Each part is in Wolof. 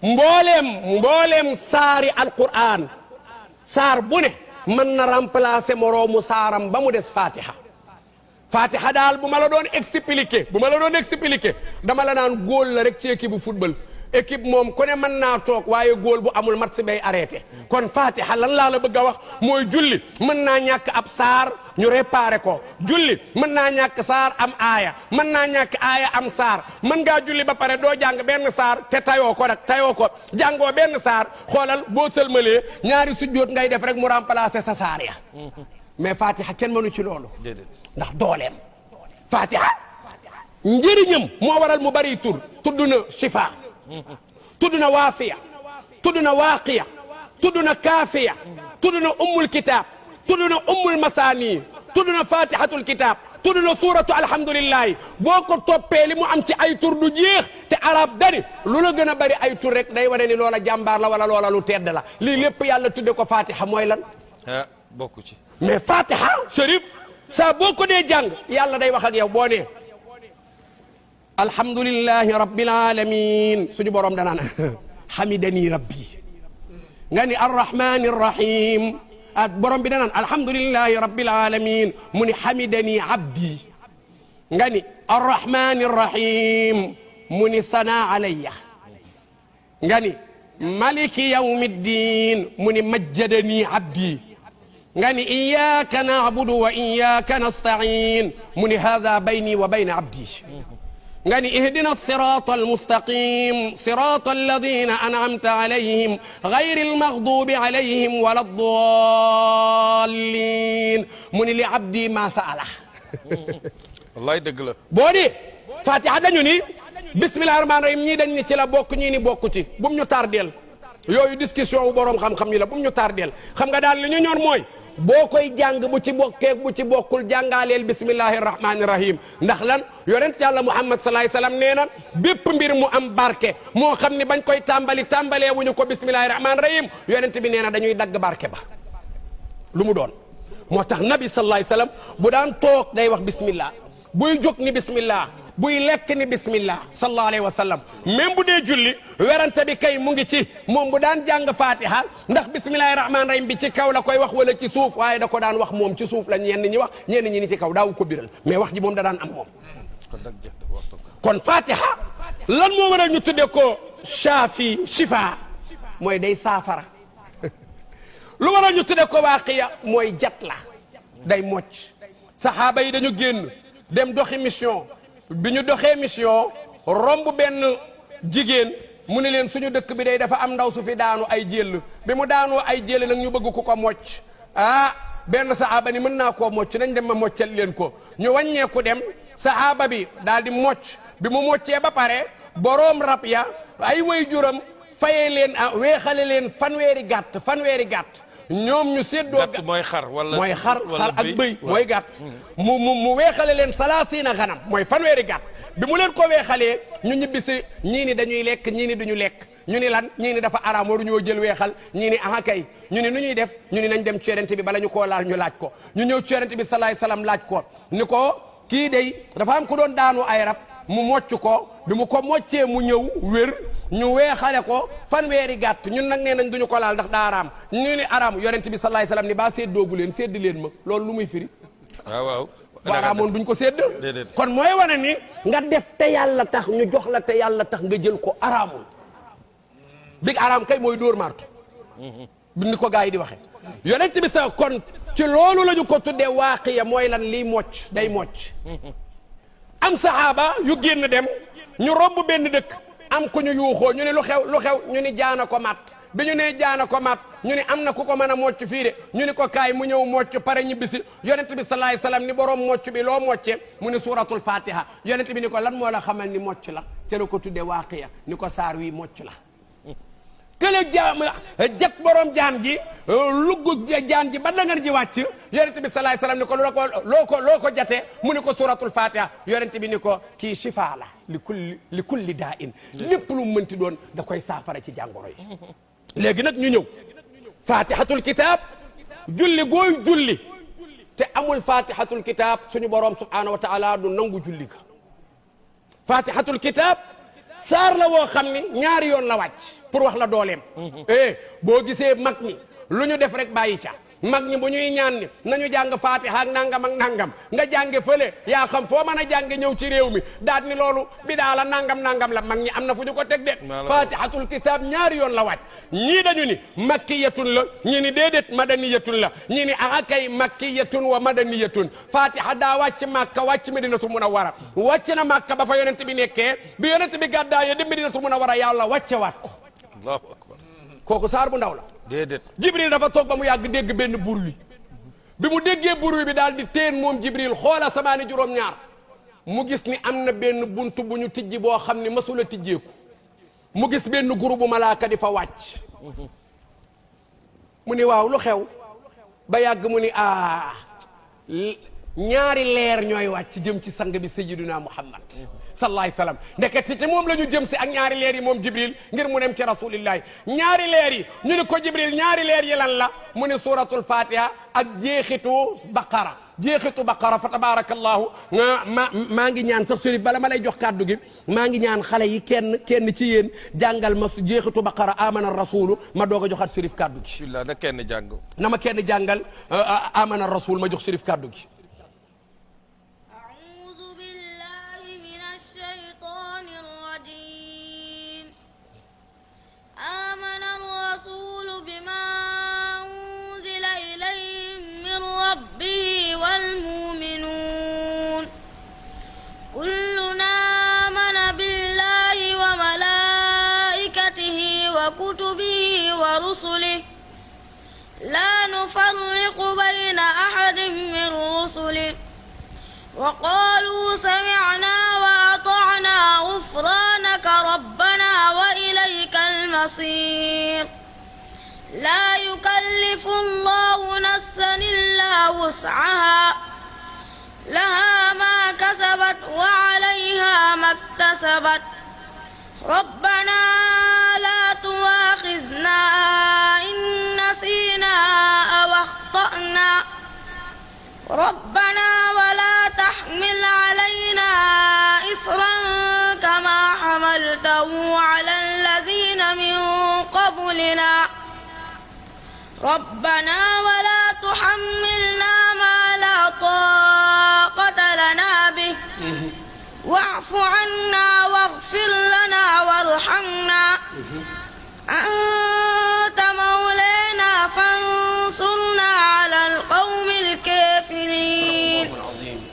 mbooleem saari alquran saar bu ne mën na remplacer moroomu saaram ba mu des fatiha fatiha daal bu ma la doon expliquer dama la naan góol la rek ci équipe bu football équipe moom ku ne mën naa toog waaye góol bu amul match bay arrêté kon fatiha lan laa la bëgg a wax mooy julli mën naa ñàkk ab saar ñu réparé ko julli mën naa ñàkk saar am aaya mën naa ñàkk aaya am saar mën ngaa julli ba pare doo jàng benn saar te tayoo ko jàngoo benn saar xoolal boo sëlmalee ñaari sujjóot ngay def rek mu remplacer sa saar ya mais fatiha kenn mënu ci loolu ndax dooleem fatiha njëriñam moo waral mu bari tur tudd na shifa tudd na waafiya tudd na waaqiya tudd na kaafiya tudd na ummul kitaab tudd na ummul masaani tudd na fatihatul kitaab tudd na suuratu alhamdulillahi boo ko toppee li mu am ci ay tur du jeex te arab dani lu la gën a bari ay tur rek day wane ni loola jàmbaar la wala loola lu tedd la lii lépp yàlla tudde ko fatiha mooy lan bokku ci mais fatiha Chérif saa boo ko dee jàng yàlla day wax ak yow boo nee alhamdulillahi rabbil alamin suñu borom danaan hamidani rabbi nga ni arrahmani rahim borom bi danaan alhamdulillahi rabbil alamin mu ni hamidani abdi nga ni arrahmani rahim mu ni sana alayya nga ni maliki yawmiddin mu ni majjadani abdi nga ni iyyaka na'budu wa iyyaka nasta'in mu ni hadha bayni wa bayna abdi nga ni ihdina sirata almustaqim sirata alladina an'amta alayhim gayri almaghdubi alayhim wala ddallin mu ni li abdi ma sa'ala wallaay dëgg la boo di fatiha dañu ni bismillahi rahmaani rahim ñii dañ ni ci la bokk ñii ni bokku ci bu mu ñu tardeel yooyu discussion wu boroom xam-xam yi la bu mu ñu tardeel xam nga daal li ñu ñor mooy boo koy jàng bu ci bokkee bu ci bokkul jàngaaleel bismillahi rahmaani rahim ndax lan yonent yàlla muhammad salaay salaam nee na bépp mbir mu am barke moo xam ni bañ koy tàmbalee wuñu ko bismillahi rahmaani rahim yonent bi nee na dañuy dagg barke ba lu mu doon moo tax nabi salaay salaam bu daan toog day wax bismillah buy jóg ni bismillah buy lekk ni bismillah sallallahu alayhi wa sallam même bu dee julli werante bi kay mu ngi ci moom bu daan jàng fatiha ndax bismillahi rahmaani rahim bi ci kaw la koy wax wala ci suuf waaye da ko daan wax moom ci suuf la ñenn ñi wax ñenn ñi ni ci kaw daawu ko biral mais wax ji moom da daan am moom kon fatiha lan moo waral ñu tudde ko shaafi shifa mooy day saafara lu waral ñu tudde ko waaqiya mooy jat la day mocc saxaaba yi dañu génn dem doxi mission bi ñu doxee mission romb benn jigéen mu ne leen suñu dëkk bi day dafa am ndaw su fi daanu ay jël bi mu daanoo ay jël nag ñu bëgg ku ko mocc benn sahaaba ni mën naa koo mocc nañ dem ma moccal leen ko ñu wàññeeku dem sahaaba bi daal di mocc bi mu moccee ba pare boroom rab ya ay way juram fayee leen weexale leen fanweeri gàtt ñoom ñu séddoo gàtt mooy xar wala mooy xar ak bëy mooy gàtt mu weexale leen salaasiina xanam mooy fanweeri gàtt bi mu leen ko weexalee ñu ñibbisi ñii ni dañuy lekk ñii ni duñu lekk ñu ni lan ñii ni dafa araam waruñoo jël weexal ñii ni aha kay ñu ni nu ñuy def ñu ni nañ dem ci yonent bi bala ñu koo laal ñu laaj ko ñu ñëw ci yonent bi salaay salaam laaj ko ni ko kii day dafa am ku doon daanu ay rab mu mocc ko bi mu ko moccee mu ñëw wér ñu weexale ko fanweeri gàtt ñun nag nee nañ duñu ko laal ndax daa araam ñu ni araam yonent bi salaay salaam ni baa séddoogu leen sédd leen ma loolu lu muy firi waaw bu araamoon duñ ko sédd kon mooy wane ni nga def te yàlla tax ñu jox la te yàlla tax nga jël ko araamul big araam kay mooy dóor martu bi ni ko gars yi di waxe yonent bi sa kon ci loolu la ñu ko tuddee waaqiya mooy lan liy mocc day mocc am saxaaba yu génn dem ñu romb benn dëkk am ku ñu yuuxoo ñu ne lu xew ñu ni jaana ko mat bi ñu nee jaana ko mat ñu ni am na ku ko mën a mocc fii de ñu ni ko kaay mu ñëw mocc pare ñibbisi yonent bi salaay salaam ni borom mocc bi loo mocce mu ni suratul fatiha yonent bi ni ko lan moo la xamal ni mocc la te la ko tuddee waaqiya ni ko saar wi mocc la kële jat borom jaan ji lugg jaan ji ba dangan ji wàcc yonent bi salaay salaam ni ko loo ko jate mu ni ko suratul fatiha yonent bi ni ko kii shifa la li kulli daa in lépp lu mënti doon da koy saafara ci jàngoro yi léegi nag ñu ñëw fatihatul kitab julli gooy julli te amul fatihatul kitab suñu borom subhanahu wa taala du nangu julli ga fatihatul kitab saar la woo xam ni ñaari yoon la wàcc pour wax la dooleem boo gisee mag ñi lu ñu def rek bàyyi ca mag ñi bu ñuy ñaan ni nañu jàng Fatiha ak nangam ak nangam nga jànge fële yaa xam foo mën a jànge ñëw ci réew mi daat ni loolu bi daa la nangam la mag ñi am na fu ñu ko teg de fatihatul kitab ñaari yoon la wàcc ñii dañu ni makkiyatun la ñii ni déedéet madaniyatun la ñii ni kay makkiyatun wa madaniyatun Fatiha daa wàcc Makka wàcc Medinatul Munawwara wàcc na Makka ba fa yonent bi nekkee bi yonent bi gàddaayee di Medinatul Munawwara yàlla wàcce waat ko allahu akbar kooku saar bu ndaw la déedéet Jibril dafa toog ba mu yàgg dégg benn bruit bi mu déggee bruit bi daal di teen moom Jibril xoola samaani juróom-ñaar mu gis ni am na benn buntu bu ñu tijji boo xam ni masula tijjeeku mu gis benn groupe bu malaaka di fa wàcc mu ni waaw lu xew ba yàgg mu ni ñaari leer ñooy wàcc jëm ci sang bi sayyiduna Muhammad sallallahu alayhi wasallam ndekete ci moom la ñu jëm si ak ñaari leer yi moom Jibril ngir mu dem ci rasulillahi ñaari leer yi ñu ni ko Jibril ñaari leer yi lan la mu ni suratul fatiha ak jeexitu baqara fa tabarakallahu maa ngi ñaan sax Chérif bala ma lay jox kàddu gi maa ngi ñaan xale yi kenn ci yéen jàngal ma jeexitu baqara amana rasulu ma doog a joxaat Chérif kàddu gi bismillah na kenn jàng na ma kenn jàngal amana rasul ma jox Chérif kàddu gi آمن الرسول بما أنزل إليه من ربه والمؤمنون كلنا آمن بالله وملائكته وكتبه ورسله لا نفرق بين أحد من رسله وقالوا سمعنا وأطعنا غفرانك ربنا وإليك المصير لا يكلف الله نفسا إلا وسعها لها ما كسبت وعليها ما اكتسبت ربنا لا تؤاخذنا إن نسينا أو أخطأنا ربنا ولا تحمل علينا إصرا كما حملته على الذين من قبلنا ربنا ولا تحملنا ما لا طاقة لنا به واعف عنا واغفر لنا وارحمنا أنت مولانا فانصرنا على القوم الكافرين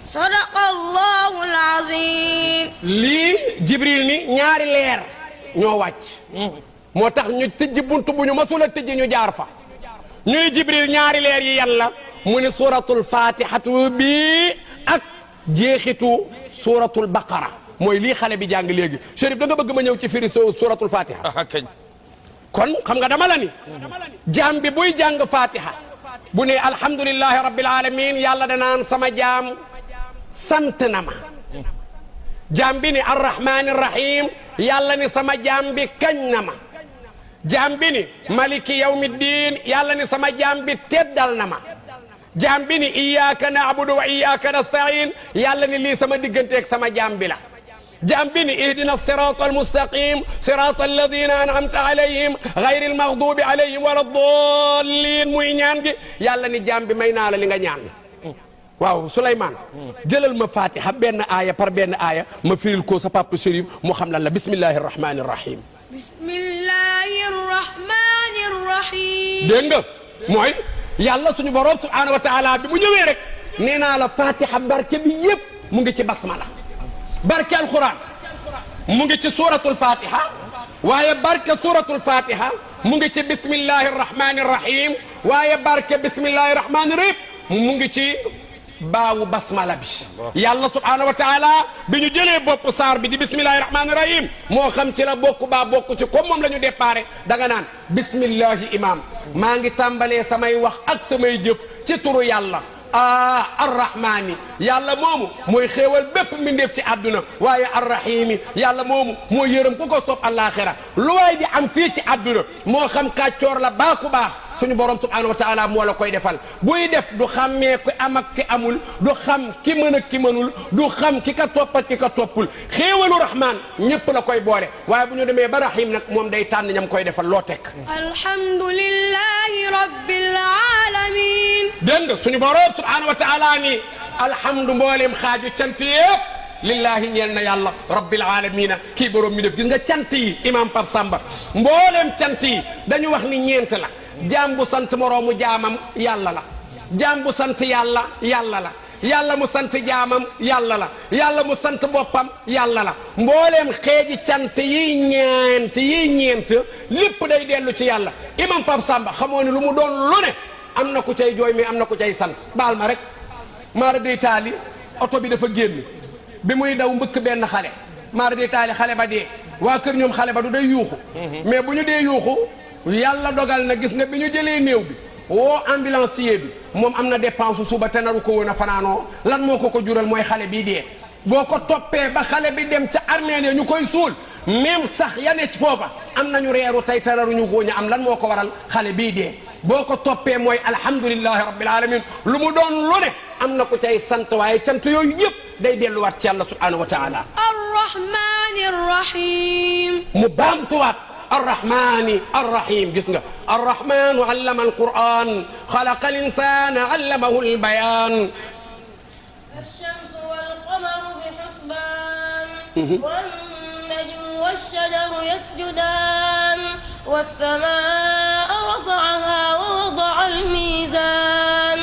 صدق الله العظيم lii Jibril ni ñaari leer ñoo wàcc moo tax ñu tijji buntu bu ñu masula tijji ñu jaar fa ñuy Jibril ñaari leer yi yàlla mu ni suratul fatihatu bi ak jeexitu suratul baqara mooy lii xale bi jàng léegi Chérif da nga bëgg ma ñëw ci firi suratul fatiha kañ kon xam nga dama la ni jaam bi buy jàng fatiha bu ne alhamdulillahi rabbil alamin yàlla danaan sama jaam sant na ma jaam bi ni arrahmani rahim yàlla ni sama jaam bi kañ na ma jaam bi ni maliki yawmiddin yàlla ni sama jaam bi teddal na ma jaam bi ni iyyaka na'budu wa iyyaka nasta'in yàlla ni lii sama digganteeg sama jaam bi la jaam bi ni ihdina sirata almustaqim sirata alladina an'amta alayhim gayri almaghdubi alayhim wala ddallin muy ñaan gi yàlla ni jaam bi may naa la li nga ñaan waaw Souleymane jëlal ma fatiha benn aaya par benn aaya ma firil ko sa papa Chérif mu xam lan la bismillahi rahmani rahim bismillahi rahmani rahim dégg nga mooy yàlla suñu borom subhanahu wa taala bi mu ñëwee rek nee naa la fatiha barke bi yëpp mu ngi ci basmala barke alquran mu ngi ci suratul fatiha waaye barke suratul fatiha mu ngi ci bismillahi rahmani rahim waaye barke bismillahi rahmani rahim mu ngi ci baawu basmala bi yàlla subhanahu wa taala bi ñu jëlee bopp saar bi di bismillahi rahmani rahim moo xam ci la bokk baa bokk ci comme moom la ñu déparé da nga naan bismillahi imam maa ngi tàmbalee samay wax ak samay jëf ci turu yàlla arrahmaani yàlla moomu mooy xéewal bépp mbindeef ci àdduna waaye arrahimi yàlla moomu mooy yërëm ku ko soob àllaaxira lu waay di am fii ci àdduna moo xam kàccoor la baaku baax suñu borom subhanahu wa taala moo la koy defal buy def du xàmmee ki am ak ki amul du xam ki mën ak ki mënul du xam ki ka topp ak ki ka toppul xéewalu rahmaan ñëpp la koy boole waaye bu ñu demee ba rahim nag moom day tànn ñam koy defal loo tekk alhamdulillahi rabbil alamin dégg nga suñu borom subhanahu wa taala ni alhamdu mboolem xaaju cant yëpp lillahi ñeel na yàlla rabbil alamina kii borom mi def gis nga cant yi imam Pape Samba mboolem cant yi dañu wax ni ñeent la jaam bu sant moroomu jaamam yàlla la jaam bu sant yàlla yàlla la yàlla mu sant jaamam yàlla la yàlla mu sant boppam yàlla la mbooleem xeeji cant yi ñeent lépp day dellu ci yàlla imam Pape Samba xamoo ni lu mu doon lu ne am na ku cay jooy mais am na ku cay sant baal ma rek maara day taali oto bi dafa génn bi muy daw mbëkk benn xale maara day taali xale ba dee waa kër ñoom xale ba du day yuuxu mais bu ñu dee yuuxu yàlla dogal na gis nga bi ñu jëlee néew bi woo ambulancier bi moom am na dépense suba te naru ko woon a fanaanoo lan moo ko jural mooy xale bii dee boo ko toppee ba xale bi dem ca armeel ñu koy suul même sax ya ne ci foofa am nañu reeru tey te naruñu ko am lan moo ko waral xale bii dee boo ko toppee mooy alhamdulillahi rabbil alamin lu mu doon lu ne am na ko cay sant waaye cant yooyu yëpp day delluwaat ci yàlla subhanahu wa taala arrahmani arrahim mu baamtuwaat الرحمن الرحيم جسنا الرحمن علم القرآن خلق الإنسان علمه البيان الشمس والقمر بحسبان والنجم والشجر يسجدان والسماء رفعها ووضع الميزان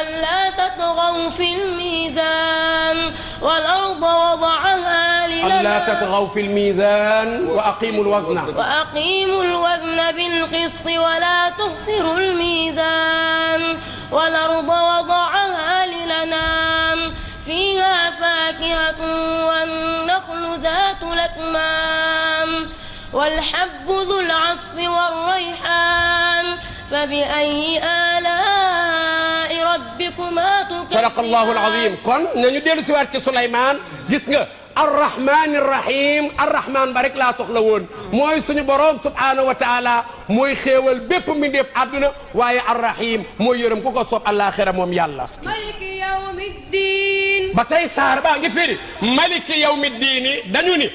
ألا تطغوا في الميزان والأرض وضعها ألا تطغوا في الميزان وأقيموا الوزن بالقسط ولا تخسروا الميزان والأرض وضعها للأنام فيها فاكهة والنخل ذات الأكمام والحب ذو العصف والريحان فبأي آلاء ربكما تكذبان صدق الله العظيم kon nañu dellu si waat ci Souleymane gis nga arrahmani rahim arrahman ba rek laa soxla woon mooy suñu borom subhanahu wa taala mooy xéewal bépp mi def àdduna waaye arrahim mooy yërëm ku ko soob àllaaxira moom yàlla maliki yawmiddin ba tey saar baa ngi firi maliki yawmiddiini dañu ni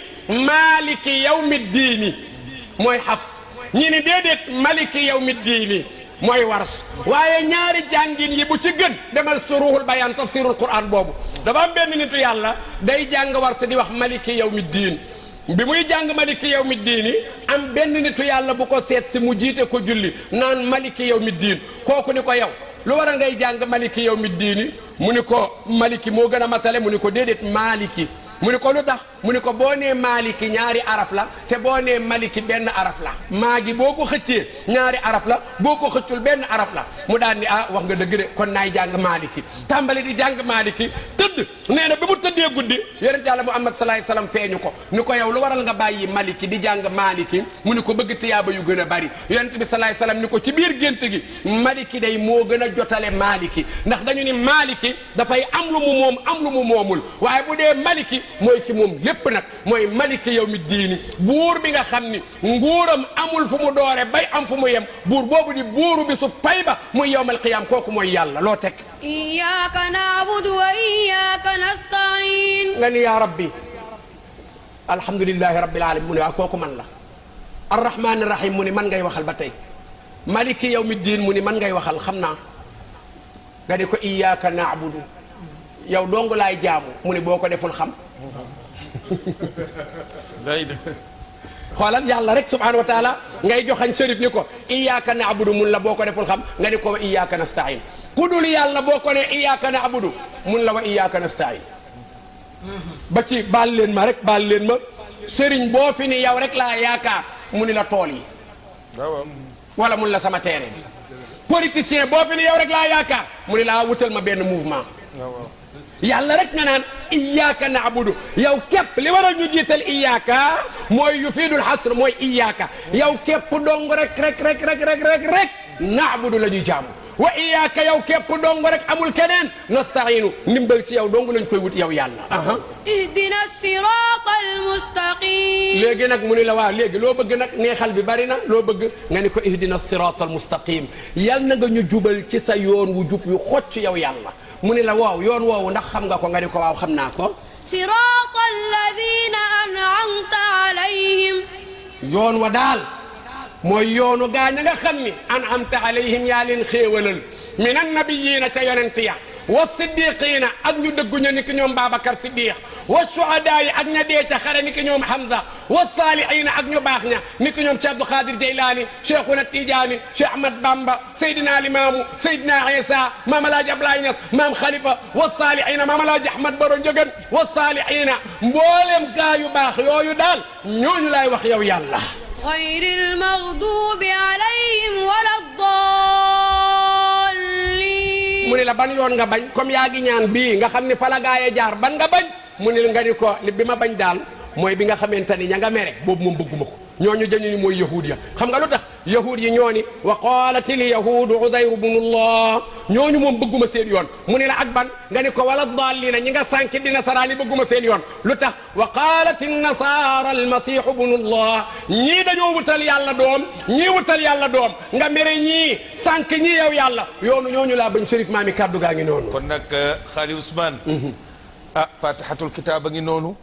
maliki yawmiddiini mooy Hafs ñi ni déedéet maliki yawmiddiini mooy Warsh waaye ñaari jàngin yi bu ci gën demal ci Ruuhul Bayaan tafsirul Qur'an boobu dafa am benn nitu yàlla day jàng Warsh di wax maliki yawmi diin bi muy jàng maliki yawmi diini am benn nitu yàlla bu ko seet si mu jiite ko julli naan maliki yawmi diin kooku ni ko yow lu war a ngay jàng maliki yawmi diini mu ni ko maliki moo gën a matale mu ni ko déedéet maliki mu ni ko lu tax mu ni ko boo nee maliki ñaari araf la te boo nee maliki benn araf la maa gi boo ko xëccee ñaari araf la boo ko xëccul benn araf la mu daan ni ah wax nga dëgg de kon naay jàng maliki tàmbali di jàng maliki tëdd nee na bi mu tëddee guddi yonent Yàlla Muhammad sallallahu alayhi wasallam feeñu ko ni ko yow lu waral nga bàyyi maliki di jàng maliki mu ni ko bëgg tiyaaba yu gën a bari yonent bi sallallahu alayhi wasallam ni ko ci biir gént gi maliki day moo gën a jotale maliki ndax dañu ni maliki dafay am lu mu moom am lu mu moomul waaye bu dee maliki mooy ci moom lépp nag mooy maliki yawmi diini buur bi nga xam ni nguuram amul fu mu doore bay am fu mu yem buur boobu di buuru bi su pay ba muy yawmal qiyaam kooku mooy yàlla loo teg iyyaka na'budu wa iyyaka nasta'in nga ni yaa rabbi alhamdulillahi rabbil alamin mu ne waaw kooku man la arrahmani rahim mu ni man ngay waxal ba tey maliki yawmi diin mu ni man ngay waxal xam naa nga di ko iyyaka na'budu yow dong laay jaamu mu ni boo ko deful xam xoolal yàlla rek subhanahu wa taala ngay joxañ sërif ni ko iyyaka na'budu mun la boo ko deful xam nga ni ko wa iyyaka nasta'in ku dul yàlla boo ko ne iyyaka na'budu mun la wa iyyaka nasta'in ba ci baal leen ma rek baal leen ma sëriñ boo fi ni yow rek laa yaakaar mu ni la tool yi wala mun la sama terrain bi politicien boo fi ni yow rek laa yaakaar mu ni laa wutal ma benn mouvement yàlla rek nga naan iyyaka na'budu yow képp li waral ñu jiital iyyaka mooy yufiidul hasr mooy iyyaka yow képp dong rek naabudu la ñuy jaamu wa iyaaka yow képp dong rek amul keneen nasta'iinu ndimbal ci yow dong lañ koy wut yow yàlla ihdina sirata almustaqim léegi nag mu ni la waaw léegi loo bëgg nag neexal bi bari na loo bëgg nga ni ko ihdina sirata almustaqim yal na nga ñu jubal ci sa yoon wu jub yu xocc yow yàlla mu ni la waaw yoon woowu ndax xam nga ko nga ni ko waaw xam naa ko sirata alladina an'amta alayhim yoon wa daal mooy yoonu gaañ a nga xam ni an'amta alayhim yaa leen xéewalal min annabiyiina ca yonent ya wa siddiqiina ak ñu dëgguña ni ki ñoom Babacar Siddiq wa shuhadaa yi ak ña dee ca xare ni ki ñoom Hamza wa saalihiina ak ñu baax ña ni ki ñoom Cheikh Abdou Khadir Jeylaani Cheikhuna Tijaani Cheikh Ahmad Bamba Seydina Limaamu Seydina Isa Maam Alaaji Ablaay Ñas Maam Khalifa wa saalihiina Maam Alaaji Ahmad Baro Njëgën wa saalihiina mboolem gaa yu baax yooyu daal ñooñu laay wax yow yàlla ghayril maghdubi alayhim wala ddaalliin mu ne la ban yoon nga bañ comme yaa ngi ñaan bii nga xam ne fa la gaayee jaar ban nga bañ mu ne nga ni ko li bi ma bañ daal mooy bi nga xamante ni ña nga mere boobu moom bëgguma ko ñooñu dañu ni mooy yahuud ya xam nga lu tax yahuud yi ñoo ni wa qaalatil yahuudu Uzayru bnullah ñooñu moom bëgguma seen yoon mu ne la ak ban nga ni ko wala daalliina ñi nga sànki di nasaraani bëgguma seen yoon lu tax wa qaalatin nasaara almasiihu bnullah ñii dañoo wutal yàlla doom ñii wutal yàlla doom nga mere ñii sànk ñii yow yàlla yoonu ñooñu laa bañ Chérif Maami kaddu gaa ngi noonu kon nag Xaali Ousmane ah fatihatul kitaab a ngi noonu